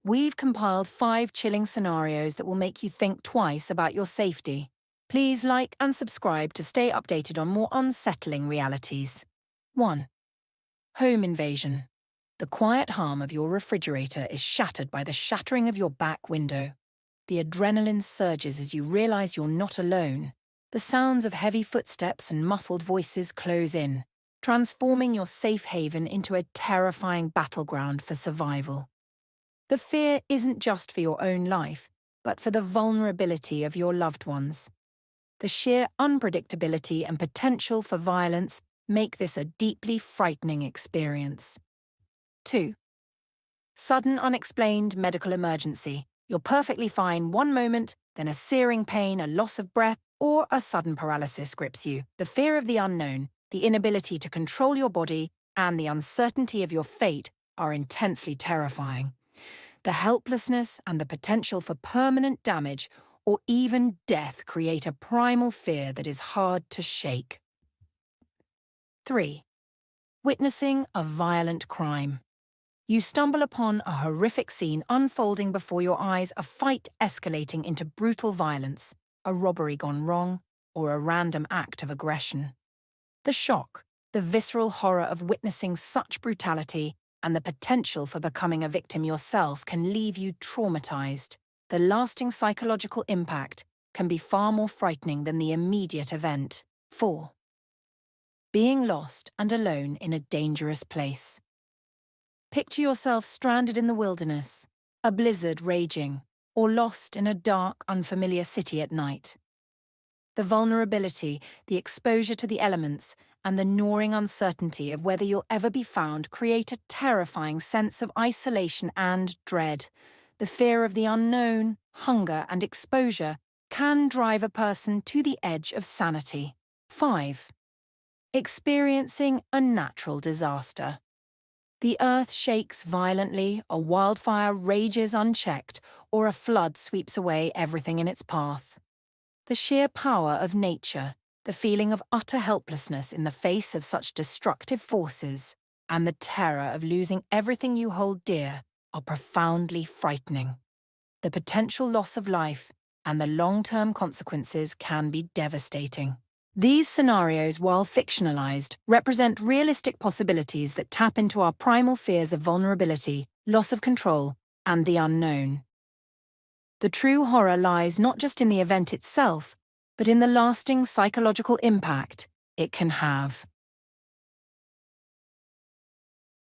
we've compiled 5 chilling scenarios that will make you think twice about your safety. Please like and subscribe to stay updated on more unsettling realities. 1. Home invasion. The quiet hum of your refrigerator is shattered by the shattering of your back window. The adrenaline surges as you realize you're not alone. The sounds of heavy footsteps and muffled voices close in, transforming your safe haven into a terrifying battleground for survival. The fear isn't just for your own life, but for the vulnerability of your loved ones. The sheer unpredictability and potential for violence make this a deeply frightening experience. 2. Sudden unexplained medical emergency. You're perfectly fine one moment, then a searing pain, a loss of breath, or a sudden paralysis grips you. The fear of the unknown, the inability to control your body, and the uncertainty of your fate are intensely terrifying. The helplessness and the potential for permanent damage or even death create a primal fear that is hard to shake. 3. Witnessing a violent crime. You stumble upon a horrific scene unfolding before your eyes, a fight escalating into brutal violence, a robbery gone wrong, or a random act of aggression. The shock, the visceral horror of witnessing such brutality, and the potential for becoming a victim yourself can leave you traumatized. The lasting psychological impact can be far more frightening than the immediate event. 4. Being lost and alone in a dangerous place. Picture yourself stranded in the wilderness, a blizzard raging, or lost in a dark, unfamiliar city at night. The vulnerability, the exposure to the elements, and the gnawing uncertainty of whether you'll ever be found create a terrifying sense of isolation and dread. The fear of the unknown, hunger, and exposure can drive a person to the edge of sanity. 5. Experiencing a natural disaster. The earth shakes violently, a wildfire rages unchecked, or a flood sweeps away everything in its path. The sheer power of nature, the feeling of utter helplessness in the face of such destructive forces, and the terror of losing everything you hold dear are profoundly frightening. The potential loss of life and the long-term consequences can be devastating. These scenarios, while fictionalized, represent realistic possibilities that tap into our primal fears of vulnerability, loss of control, and the unknown. The true horror lies not just in the event itself, but in the lasting psychological impact it can have.